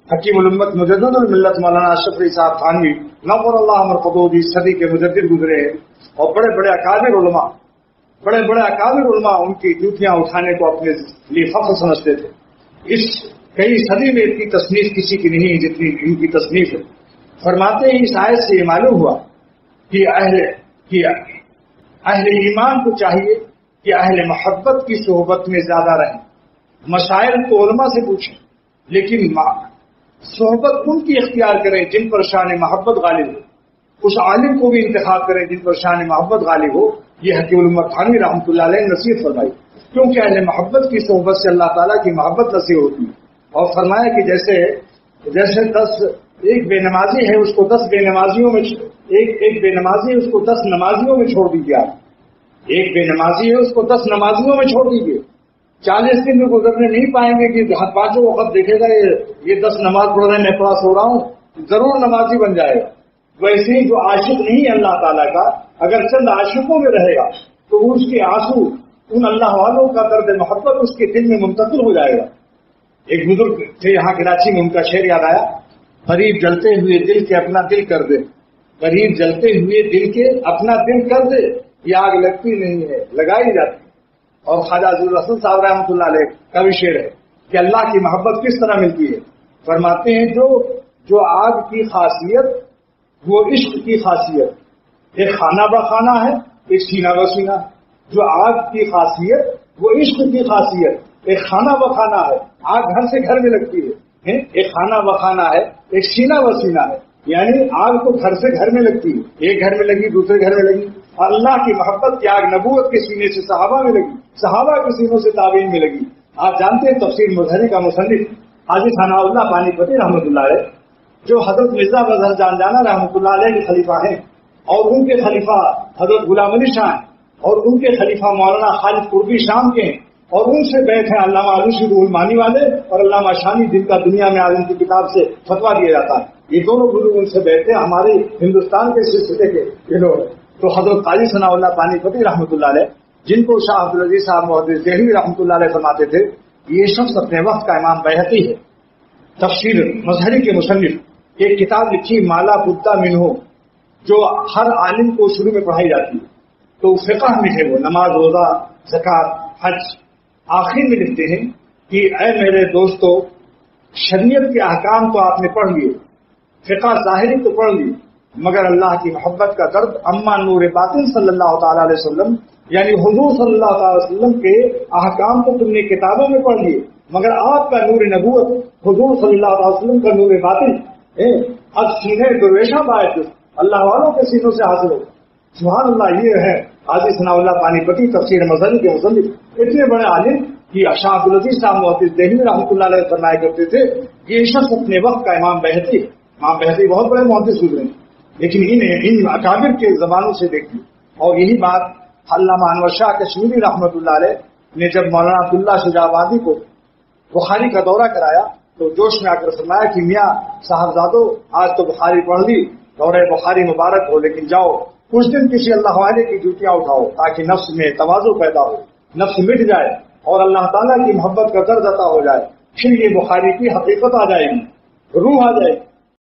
حکیم الامت مجدد الملت مولانا اشرف صاحب تھانوی نور اللہ مرقدو اس صدی کے مجدد گزرے ہیں، اور بڑے بڑے اکابر علماء ان کی جوتیاں اٹھانے کو اپنے لیے فخر سمجھتے تھے۔ اس کئی صدی میں اتنی تصنیف کسی کی نہیں جتنی ان کی تصنیف ہے۔ فرماتے ہی اس آیت سے یہ معلوم ہوا کہ اہل ایمان کو چاہیے کہ اہل محبت کی صحبت میں زیادہ رہیں۔ مسائل تو علماء سے پوچھیں، لیکن صحبت ان کی اختیار کریں جن پر شان محبت غالب ہو، اس عالم کو بھی انتخاب کریں جن پر شان محبت غالب ہو۔ یہ حکیم الامت تھانوی رحمۃ اللہ علیہ نے نصیحت فرمائی، کیونکہ اہل محبت کی صحبت سے اللہ تعالیٰ کی محبت نصیب ہوتی ہے۔ اور فرمایا کہ جیسے ایک بے نمازی ہے اس کو 10 بے نمازیوں میں ایک بے نمازی ہے اس کو 10 نمازیوں میں چھوڑ دیجیے آپ، ایک بے نمازی ہے اس کو 10 نمازیوں میں چھوڑ دیجیے، 40 دن میں گزرنے نہیں پائیں گے کہ پانچوں وقت دیکھے گا یہ 10 نماز پڑھ رہے ہیں، میں پڑھا سو رہا ہوں، ضرور نمازی بن جائے گا۔ ویسے ہی جو عاشق نہیں ہے اللہ تعالیٰ کا، اگر چند عاشقوں میں رہے گا تو اس کے آنسو ان اللہ والوں کا درد محبت اس کے دل میں منتقل ہو جائے گا۔ ایک بزرگ تھے یہاں کراچی میں، ان کا شعر یاد آیا، قریب جلتے ہوئے دل کے اپنا دل کر دے، قریب جلتے ہوئے دل کے اپنا دل کر دے، یہ آگ لگتی نہیں ہے لگائی جاتی۔ اور خواجہ رسول صاحب رحمۃ اللہ علیہ کا بھی شعر ہے کہ اللہ کی محبت کس طرح ملتی ہے۔ فرماتے ہیں جو آگ کی خاصیت وہ عشق کی خاصیت، ایک خانہ بہ خانہ ہے، ایک سینہ بہ سینہ۔ جو آگ کی خاصیت وہ عشق کی خاصیت، ایک خانہ بہ خانہ ہے، آگ گھر سے گھر میں لگتی ہے، ایک خانہ بہ خانہ ہے، ایک سینہ بہ سینہ ہے، یعنی آگ تو گھر سے گھر میں لگتی ہے، ایک گھر میں لگی دوسرے گھر میں لگی۔ اور اللہ کی محبت کی آگ نبوت کے سینے سے صحابہ میں لگی، صحابہ کے سینوں سے تابعین میں لگی۔ آپ جانتے ہیں تفسیر مظہری کا مصنف حاجی ثناء اللہ پانی پتی رحمۃ اللہ علیہ، جو حضرت مرزا مظہر جان جانا رحمۃ اللہ علیہ کے خلیفہ ہیں، اور ان کے خلیفہ حضرت غلام علی شاہ ہیں، اور ان کے خلیفہ مولانا خالد قربی شام کے ہیں، اور ان سے بیٹھ ہیں علامہ علوسی روح المانی والے اور علامہ شانی، جن کا دنیا میں عالم کی کتاب سے فتویٰ دیا جاتا ہے۔ یہ دونوں بزرگ ان سے بیٹھے ہمارے ہندوستان کے سلسلے کے یہ لوگ۔ تو حضرت قاضی ثناء اللہ پانی پتی رحمۃ اللہ علیہ، جن کو شاہ عبدالعزیز صاحب محدث دہلوی رحمۃ اللہ علیہ فرماتے تھے، یہ شخص اپنے وقت کا امام بیہقی ہے، تفسیر مظہری کے مصنف، ایک کتاب لکھی مالا بدہ منہو، جو ہر عالم کو شروع میں پڑھائی جاتی ہے۔ تو فقہ میں ہے وہ، نماز، روزہ، زکوٰۃ، حج۔ آخر میں لکھتے ہیں کہ اے میرے دوستو، شریعت کے احکام تو آپ نے پڑھ لیے، فقہ ظاہری تو پڑھ لیے، مگر اللہ کی محبت کا درد اما نور باطن صلی اللہ تعالیٰ علیہ وسلم، یعنی حضور صلی اللہ تعالیٰ علیہ وسلم کے احکام تو تم نے کتابوں میں پڑھ لیے، مگر آپ کا نور نبوت، حضور صلی اللہ علیہ وسلم کا نور باطن اب سینے درویشہ باعث اللہ والوں کے سینوں سے حاصل ہو۔ سبحان اللہ۔ یہ ہے حاجی ثناء اللہ پانی پتی تفسیر مظہری کے مصنف، اتنے بڑے عالم کہ شاہ عبدالعزیز صاحب محدث دہلوی رحمۃ اللہ علیہ فرمایا کرتے تھے، یہ شخص اپنے وقت کا امام بیہقی ہے۔ امام بیہقی بہت بڑے محدث گزرے ہیں، لیکن ان اکابر کے زبانوں سے دیکھی۔ اور یہی بات علامہ انور شاہ کشمیری رحمۃ اللہ علیہ نے جب مولانا عبداللہ شجاع آبادی کو بخاری کا دورہ کرایا تو جوش میں آ کر فرمایا کہ میاں صاحبزادو، آج تو بخاری پڑھ لی، دورہ بخاری مبارک ہو، لیکن جاؤ کچھ دن کسی اللہ والے کی جوتیاں اٹھاؤ تاکہ نفس میں تواضع پیدا ہو، نفس مٹ جائے اور اللہ تعالیٰ کی محبت کا درد عطا ہو جائے، پھر یہ بخاری کی حقیقت آ جائے گی، روح آ جائے گی۔